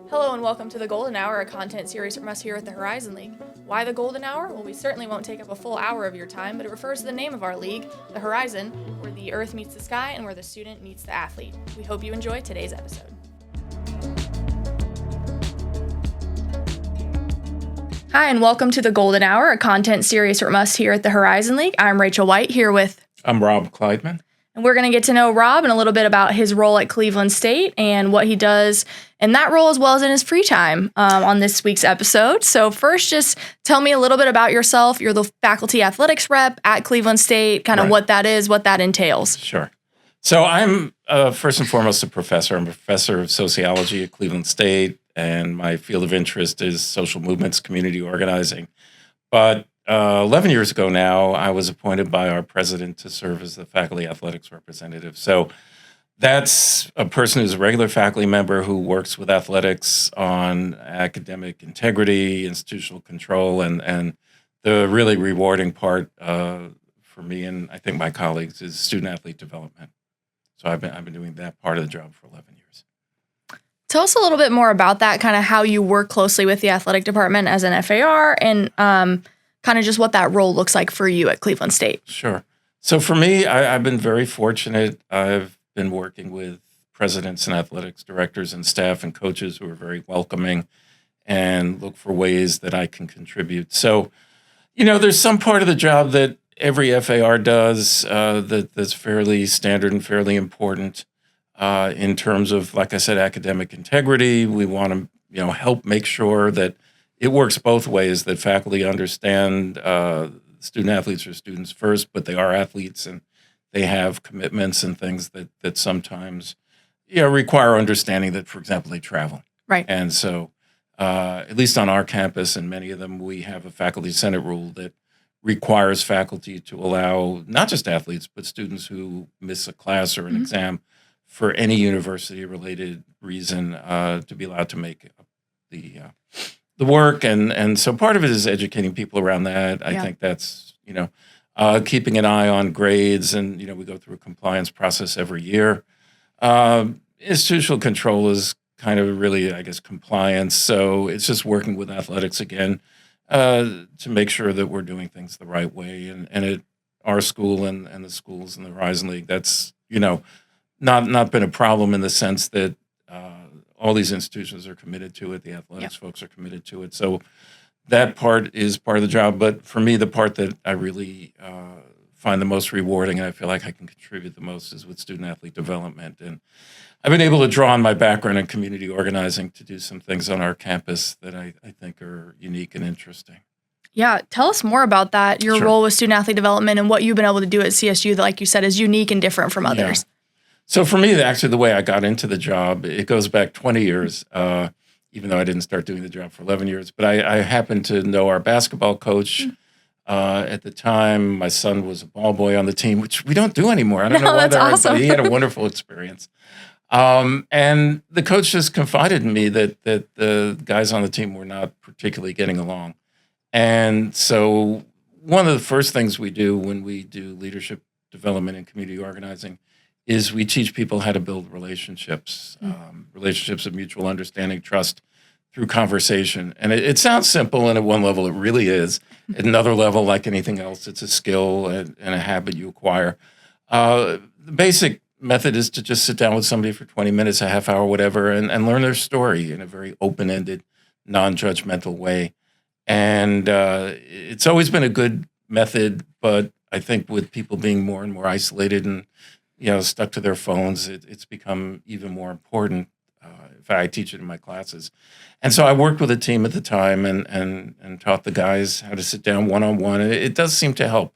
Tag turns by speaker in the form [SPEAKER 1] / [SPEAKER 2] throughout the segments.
[SPEAKER 1] Hello and welcome to the Golden Hour, a content series from us here at the Horizon League. Why the Golden Hour? Well, we certainly won't take up a full hour of your time, but it refers to the name of our league, the Horizon, where the earth meets the sky and where the student meets the athlete. We hope you enjoy today's episode. Hi, and welcome to the Golden Hour, a content series from us here at the Horizon League. I'm Rachel White here with...
[SPEAKER 2] I'm Rob Kleidman.
[SPEAKER 1] And we're going to get to know Rob and a little bit about his role at Cleveland State and what he does in that role as well as in his free time on this week's episode. So first, just tell me a little bit about yourself. You're the faculty athletics rep at Cleveland State, kind of what that is, what that entails.
[SPEAKER 2] Sure. So I'm first and foremost a professor. I'm a professor of sociology at Cleveland State, and my field of interest is social movements, community organizing. But 11 years ago now, I was appointed by our president to serve as the faculty athletics representative. So that's a person who's a regular faculty member who works with athletics on academic integrity, institutional control, and the really rewarding part for me and I think my colleagues is student-athlete development. So I've been doing that part of the job for 11 years.
[SPEAKER 1] Tell us a little bit more about that, kind of how you work closely with the athletic department as an FAR and kind of just what that role looks like for you at Cleveland State.
[SPEAKER 2] Sure. So for me, I've been very fortunate. I've been working with presidents and athletics directors and staff and coaches who are very welcoming and look for ways that I can contribute. So, there's some part of the job that every FAR does that's fairly standard and fairly important in terms of, like I said, academic integrity. We want to, help make sure that it works both ways, that faculty understand student athletes are students first, but they are athletes and they have commitments and things that sometimes require understanding that, for example, they travel.
[SPEAKER 1] Right.
[SPEAKER 2] And so at least on our campus and many of them, we have a faculty senate rule that requires faculty to allow not just athletes, but students who miss a class or an exam for any university-related reason to be allowed to make the work. And so part of it is educating people around that. I think that's, keeping an eye on grades. And, we go through a compliance process every year. Institutional control is kind of really, I guess, compliance. So it's just working with athletics again to make sure that we're doing things the right way. And at our school and the schools in the Horizon League, that's, not been a problem in the sense that all these institutions are committed to it. The athletics folks are committed to it. So that part is part of the job. But for me, the part that I really find the most rewarding and I feel like I can contribute the most is with student-athlete development. And I've been able to draw on my background in community organizing to do some things on our campus that I think are unique and interesting.
[SPEAKER 1] Yeah, tell us more about that, your role with student-athlete development and what you've been able to do at CSU that, like you said, is unique and different from others.
[SPEAKER 2] Yeah. So for me, actually, the way I got into the job, it goes back 20 years, even though I didn't start doing the job for 11 years. But I happened to know our basketball coach at the time. My son was a ball boy on the team, which we don't do anymore. I don't know why
[SPEAKER 1] that's awesome.
[SPEAKER 2] But he had a wonderful experience. And the coach just confided in me that the guys on the team were not particularly getting along. And so one of the first things we do when we do leadership development and community organizing is we teach people how to build relationships, relationships of mutual understanding, trust through conversation. And it sounds simple, and at one level it really is. At another level, like anything else, it's a skill and a habit you acquire. The basic method is to just sit down with somebody for 20 minutes, a half hour, whatever, and learn their story in a very open-ended, non-judgmental way. And it's always been a good method, but I think with people being more and more isolated and stuck to their phones, it's become even more important. In fact, I teach it in my classes. And so I worked with a team at the time and taught the guys how to sit down one-on-one. And it does seem to help.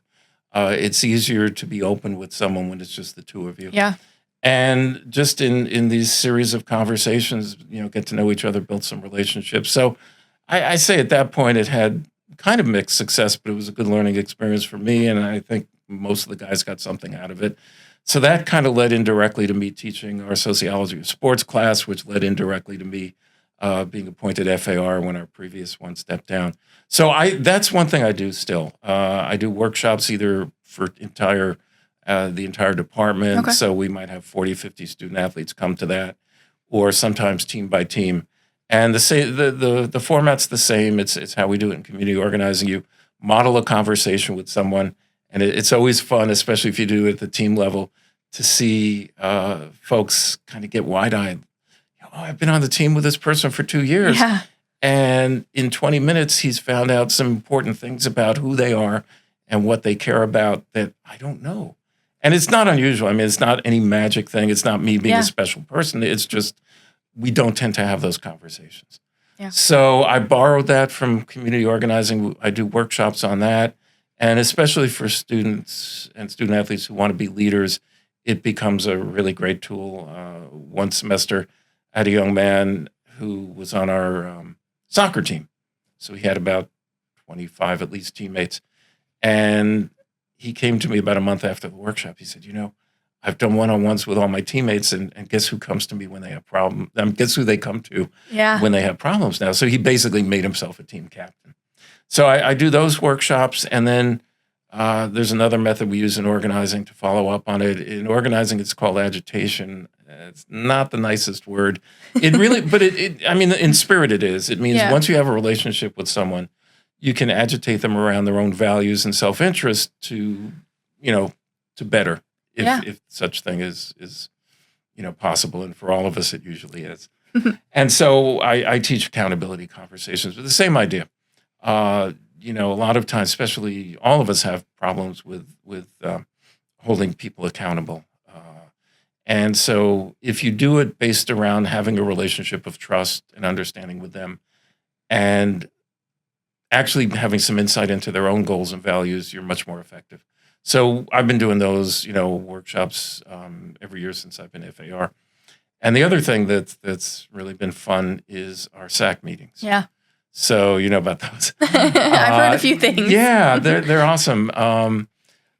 [SPEAKER 2] It's easier to be open with someone when it's just the two of you.
[SPEAKER 1] Yeah.
[SPEAKER 2] And just in these series of conversations, get to know each other, build some relationships. So I say at that point it had kind of mixed success, but it was a good learning experience for me. And I think most of the guys got something out of it. So that kind of led indirectly to me teaching our sociology of sports class, which led indirectly to me being appointed FAR when our previous one stepped down. So that's one thing I do still. I do workshops either for the entire department.
[SPEAKER 1] Okay.
[SPEAKER 2] So we might have 40, 50 student athletes come to that, or sometimes team by team. And the format's the same. It's how we do it in community organizing. You model a conversation with someone, and it's always fun, especially if you do it at the team level, to see folks kind of get wide-eyed. Oh, I've been on the team with this person for 2 years,
[SPEAKER 1] Yeah.
[SPEAKER 2] and in 20 minutes, he's found out some important things about who they are and what they care about that I don't know. And it's not unusual. I mean, it's not any magic thing. It's not me being a
[SPEAKER 1] Yeah.
[SPEAKER 2] special person. It's just we don't tend to have those conversations.
[SPEAKER 1] Yeah.
[SPEAKER 2] So I borrowed that from community organizing. I do workshops on that. And especially for students and student athletes who want to be leaders, it becomes a really great tool. One semester, I had a young man who was on our soccer team. So he had about 25 at least teammates. And he came to me about a month after the workshop. He said, I've done one-on-ones with all my teammates, and guess who comes to me when they have problems? Guess who they come to
[SPEAKER 1] Yeah.
[SPEAKER 2] when they have problems now? So he basically made himself a team captain. So I do those workshops, and then there's another method we use in organizing to follow up on it. In organizing, it's called agitation. It's not the nicest word. It really, but I mean, in spirit it is. It means
[SPEAKER 1] Yeah.
[SPEAKER 2] once you have a relationship with someone, you can agitate them around their own values and self-interest to better. If such thing is possible, and for all of us it usually is. And so I teach accountability conversations with the same idea. A lot of times, especially all of us have problems with holding people accountable. And so if you do it based around having a relationship of trust and understanding with them, and actually having some insight into their own goals and values, you're much more effective. So I've been doing those, workshops every year since I've been FAR. And the other thing that's really been fun is our SAC meetings.
[SPEAKER 1] Yeah.
[SPEAKER 2] So you know about those.
[SPEAKER 1] I've heard a few things.
[SPEAKER 2] Yeah, they're awesome.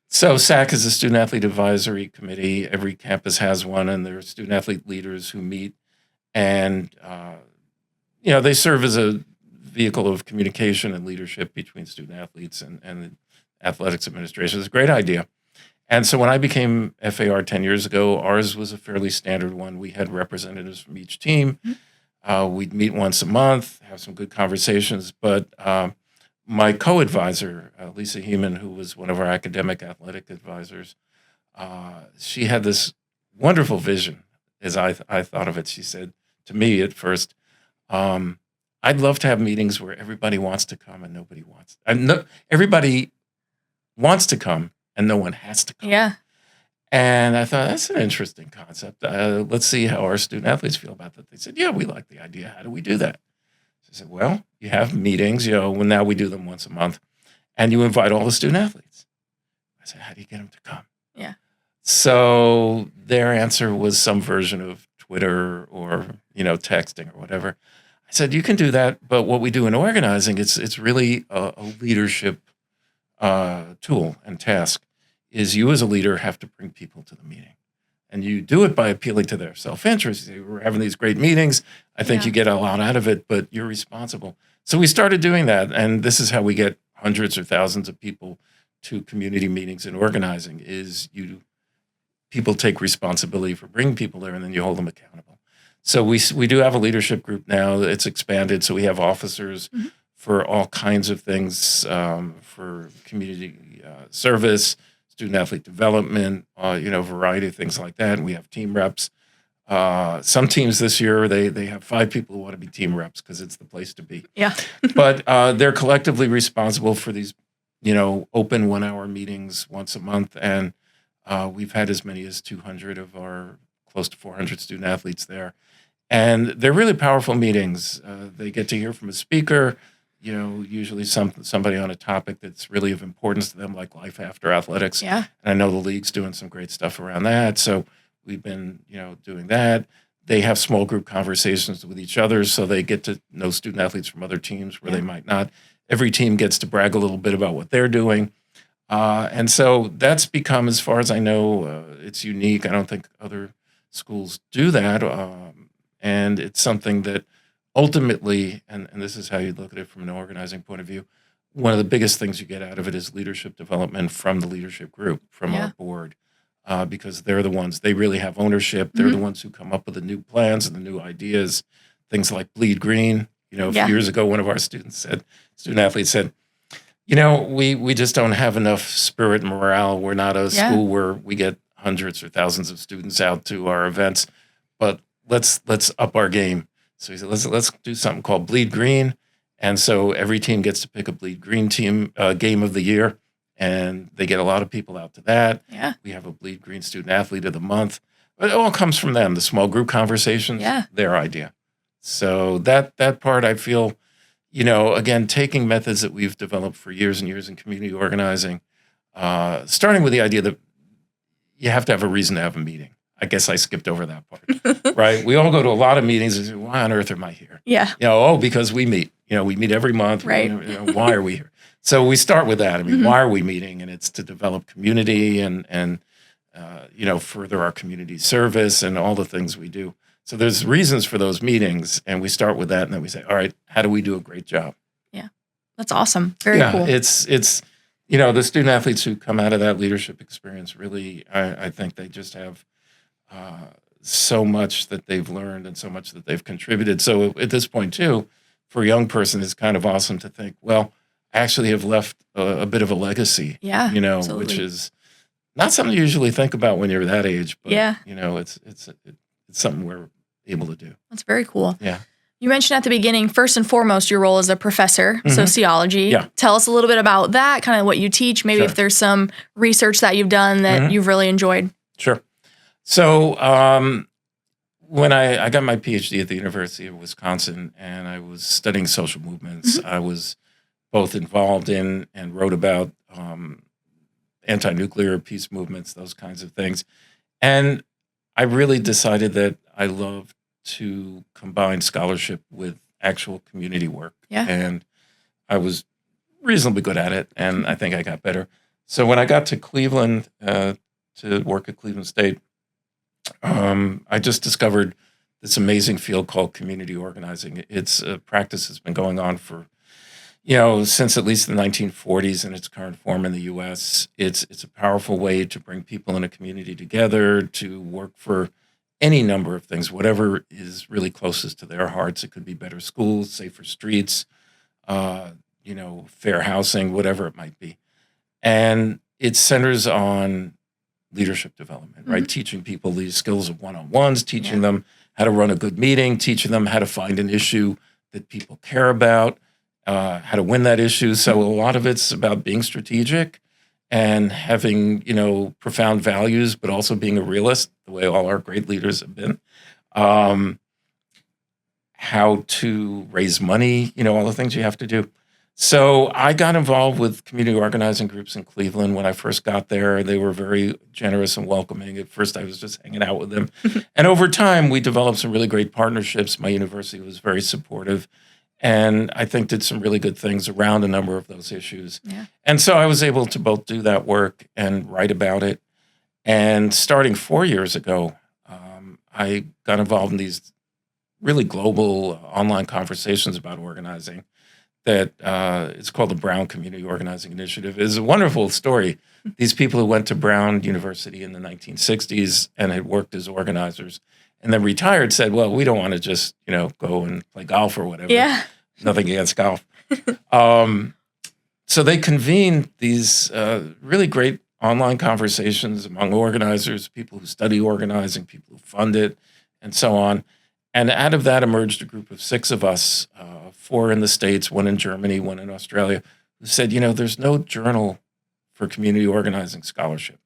[SPEAKER 2] So SAC is a Student Athlete Advisory Committee. Every campus has one, and there are student athlete leaders who meet, and they serve as a vehicle of communication and leadership between student athletes and the athletics administration. It's a great idea. And so when I became FAR 10 years ago, ours was a fairly standard one. We had representatives from each team. We'd meet once a month, have some good conversations. But my co-advisor, Lisa Heeman, who was one of our academic athletic advisors, she had this wonderful vision, as I thought of it. She said to me at first, I'd love to have meetings where everybody wants to come and nobody wants. Everybody wants to come and no one has to come.
[SPEAKER 1] Yeah.
[SPEAKER 2] And I thought, that's an interesting concept. Let's see how our student athletes feel about that. They said, yeah, we like the idea. How do we do that? So I said, well, you have meetings, now we do them once a month, and you invite all the student athletes. I said, how do you get them to come?
[SPEAKER 1] Yeah.
[SPEAKER 2] So their answer was some version of Twitter or, texting or whatever. I said, you can do that, but what we do in organizing, it's really a leadership tool and task. Is you as a leader have to bring people to the meeting. And you do it by appealing to their self-interest. You say, we're having these great meetings. I think you get a lot out of it, but you're responsible. So we started doing that. And this is how we get hundreds or thousands of people to community meetings and organizing is people take responsibility for bringing people there, and then you hold them accountable. So we do have a leadership group now. It's expanded. So we have officers for all kinds of things, for community service, student athlete development, a variety of things like that. And we have team reps. Some teams this year, they have 5 people who want to be team reps because it's the place to be.
[SPEAKER 1] Yeah.
[SPEAKER 2] But they're collectively responsible for these, open 1-hour meetings once a month. And we've had as many as 200 of our close to 400 student athletes there. And they're really powerful meetings. They get to hear from a speaker, usually somebody on a topic that's really of importance to them, like life after athletics.
[SPEAKER 1] Yeah.
[SPEAKER 2] And I know the league's doing some great stuff around that. So we've been, doing that. They have small group conversations with each other, so they get to know student athletes from other teams where they might not. Every team gets to brag a little bit about what they're doing. And so that's become, as far as I know, it's unique. I don't think other schools do that. And it's something that ultimately, and this is how you look at it from an organizing point of view, one of the biggest things you get out of it is leadership development from the leadership group, from our board, because they're the ones, they really have ownership. They're the ones who come up with the new plans and the new ideas. things like bleed green. A few
[SPEAKER 1] Yeah.
[SPEAKER 2] years ago, one of our student athletes said, we just don't have enough spirit and morale. We're not a
[SPEAKER 1] Yeah.
[SPEAKER 2] school where we get hundreds or thousands of students out to our events, but let's up our game. So he said, let's do something called Bleed Green. And so every team gets to pick a Bleed Green team game of the year, and they get a lot of people out to that.
[SPEAKER 1] Yeah.
[SPEAKER 2] We have a Bleed Green student athlete of the month. But it all comes from them. The small group conversations,
[SPEAKER 1] Yeah.
[SPEAKER 2] their idea. So that part, I feel, again, taking methods that we've developed for years and years in community organizing, starting with the idea that you have to have a reason to have a meeting. I guess I skipped over that part, right? We all go to a lot of meetings and say, why on earth am I here?
[SPEAKER 1] Yeah.
[SPEAKER 2] Because we meet. We meet every month.
[SPEAKER 1] Right.
[SPEAKER 2] Why are we here? So we start with that. I mean, why are we meeting? And it's to develop community and further our community service and all the things we do. So there's reasons for those meetings, and we start with that, and then we say, all right, how do we do a great job?
[SPEAKER 1] Yeah. That's awesome. Very cool.
[SPEAKER 2] It's the student athletes who come out of that leadership experience, really, I think they just have so much that they've learned and so much that they've contributed. So at this point, too, for a young person, it's kind of awesome to think, well, I actually have left a bit of a legacy,
[SPEAKER 1] Yeah. Absolutely.
[SPEAKER 2] which is not something you usually think about when you're that age, but
[SPEAKER 1] Yeah.
[SPEAKER 2] it's something we're able to do.
[SPEAKER 1] That's very cool.
[SPEAKER 2] Yeah.
[SPEAKER 1] You mentioned at the beginning, first and foremost, your role as a professor, sociology.
[SPEAKER 2] Yeah.
[SPEAKER 1] Tell us a little bit about that, kind of what you teach, maybe
[SPEAKER 2] Sure.
[SPEAKER 1] if there's some research that you've done that you've really enjoyed.
[SPEAKER 2] Sure. So when I got my PhD at the University of Wisconsin and I was studying social movements, I was both involved in and wrote about anti-nuclear peace movements, those kinds of things. And I really decided that I love to combine scholarship with actual community work.
[SPEAKER 1] Yeah.
[SPEAKER 2] And I was reasonably good at it, and I think I got better. So when I got to Cleveland to work at Cleveland State, I just discovered this amazing field called community organizing. It's a practice that's been going on for since at least the 1940s in its current form in the U.S. It's a powerful way to bring people in a community together to work for any number of things, whatever is really closest to their hearts. It could be better schools, safer streets, fair housing, whatever it might be. And it centers on leadership development, right? Teaching people these skills of one-on-ones, teaching them how to run a good meeting, teaching them how to find an issue that people care about, how to win that issue. So a lot of it's about being strategic and having, profound values, but also being a realist, the way all our great leaders have been. How to raise money, all the things you have to do. So I got involved with community organizing groups in Cleveland when I first got there. They were very generous and welcoming. At first, I was just hanging out with them. And over time, we developed some really great partnerships. My university was very supportive and I think did some really good things around a number of those issues.
[SPEAKER 1] Yeah.
[SPEAKER 2] And so I was able to both do that work and write about it. And starting 4 years ago, I got involved in these really global online conversations about organizing that it's called the Brown Community Organizing Initiative. It's a wonderful story. These people who went to Brown University in the 1960s and had worked as organizers and then retired said, well, we don't want to just, go and play golf or whatever.
[SPEAKER 1] Yeah.
[SPEAKER 2] Nothing against golf. So they convened these really great online conversations among organizers, people who study organizing, people who fund it, and so on. And out of that emerged a group of 6 of us, 4 in the States, 1 in Germany, 1 in Australia, who said, there's no journal for community organizing scholarship.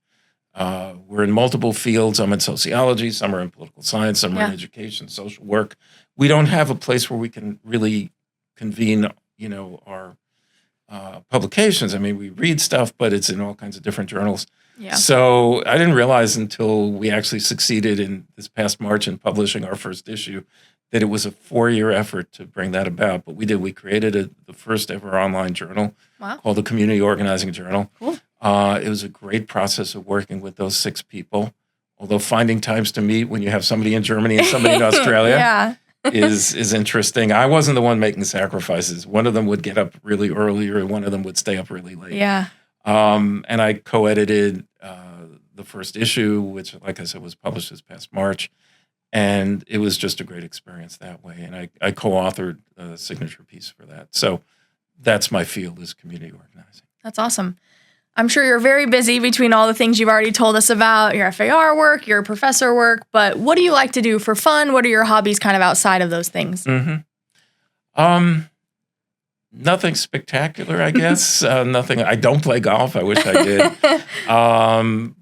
[SPEAKER 2] We're in multiple fields. I'm in sociology, some are in political science, some are in education, social work. We don't have a place where we can really convene, our publications. I mean, we read stuff, but it's in all kinds of different journals.
[SPEAKER 1] Yeah.
[SPEAKER 2] So I didn't realize until we actually succeeded in this past March in publishing our first issue that it was a 4-year effort to bring that about. But we did. We created the first ever online journal called the Community Organizing Journal.
[SPEAKER 1] Cool.
[SPEAKER 2] It was a great process of working with those 6 people. Although finding times to meet when you have somebody in Germany and somebody in Australia is interesting. I wasn't the one making sacrifices. One of them would get up really early, or one of them would stay up really late.
[SPEAKER 1] Yeah.
[SPEAKER 2] And I co-edited the first issue, which, like I said, was published this past March. And it was just a great experience that way. And I co-authored a signature piece for that. So that's my field, is community organizing.
[SPEAKER 1] That's awesome. I'm sure you're very busy between all the things you've already told us about, your FAR work, your professor work, but what do you like to do for fun? What are your hobbies kind of outside of those things?
[SPEAKER 2] Nothing spectacular, I guess. Nothing. I don't play golf. I wish I did.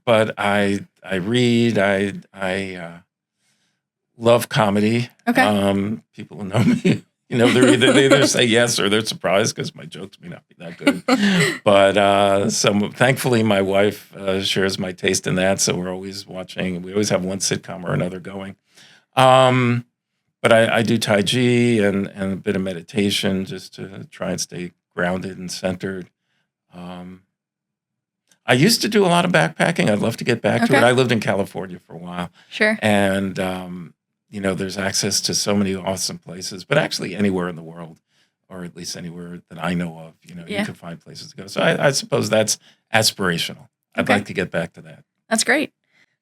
[SPEAKER 2] But I read. I love comedy.
[SPEAKER 1] Okay.
[SPEAKER 2] People who know me, they either say yes or they're surprised because my jokes may not be that good. But thankfully, my wife shares my taste in that, so we're always watching. We always have one sitcom or another going. But I do Tai Chi and a bit of meditation just to try and stay grounded and centered. I used to do a lot of backpacking. I'd love to get back to it. I lived in California for a while.
[SPEAKER 1] Sure.
[SPEAKER 2] And, there's access to so many awesome places, but actually anywhere in the world, or at least anywhere that I know of, you can find places to go. So I suppose that's aspirational. I'd like to get back to that.
[SPEAKER 1] That's great.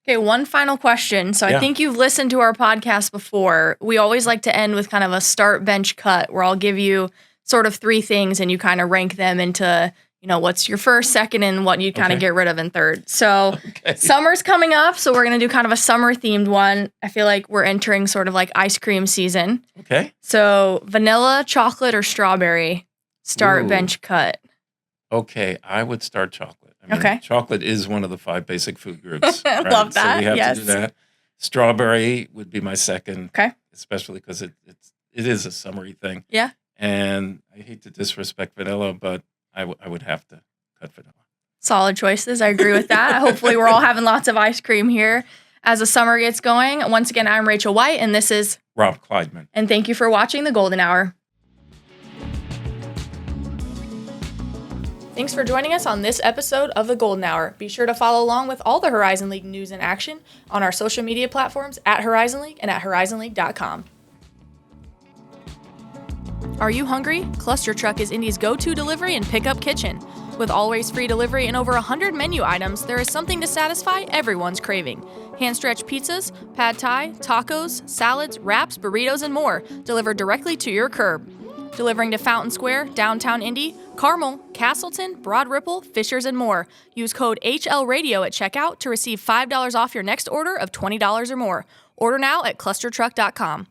[SPEAKER 1] Okay, one final question. So I think you've listened to our podcast before. We always like to end with kind of a start, bench, cut, where I'll give you sort of 3 things and you kind of rank them into, what's your first, second, and what you kind of get rid of in third. So summer's coming up, so we're going to do kind of a summer-themed one. I feel like we're entering sort of like ice cream season.
[SPEAKER 2] Okay.
[SPEAKER 1] So vanilla, chocolate, or strawberry? Start, bench, cut.
[SPEAKER 2] Okay, I would start chocolate. Chocolate is one of the 5 basic food groups.
[SPEAKER 1] Right? Love that.
[SPEAKER 2] So we have to do that. Strawberry would be my second.
[SPEAKER 1] Okay.
[SPEAKER 2] Especially because it is a summery thing.
[SPEAKER 1] Yeah.
[SPEAKER 2] And I hate to disrespect vanilla, but I would have to cut vanilla.
[SPEAKER 1] Solid choices. I agree with that. Hopefully we're all having lots of ice cream here as the summer gets going. Once again, I'm Rachel White, and this is
[SPEAKER 2] Rob Kleidman.
[SPEAKER 1] And thank you for watching The Golden Hour. Thanks for joining us on this episode of The Golden Hour. Be sure to follow along with all the Horizon League news and action on our social media platforms at Horizon League and at horizonleague.com. Are you hungry? Cluster Truck is Indy's go-to delivery and pickup kitchen. With always free delivery and over 100 menu items, there is something to satisfy everyone's craving. Hand-stretched pizzas, pad thai, tacos, salads, wraps, burritos, and more, delivered directly to your curb. Delivering to Fountain Square, downtown Indy, Carmel, Castleton, Broad Ripple, Fishers, and more. Use code HLRadio at checkout to receive $5 off your next order of $20 or more. Order now at clustertruck.com.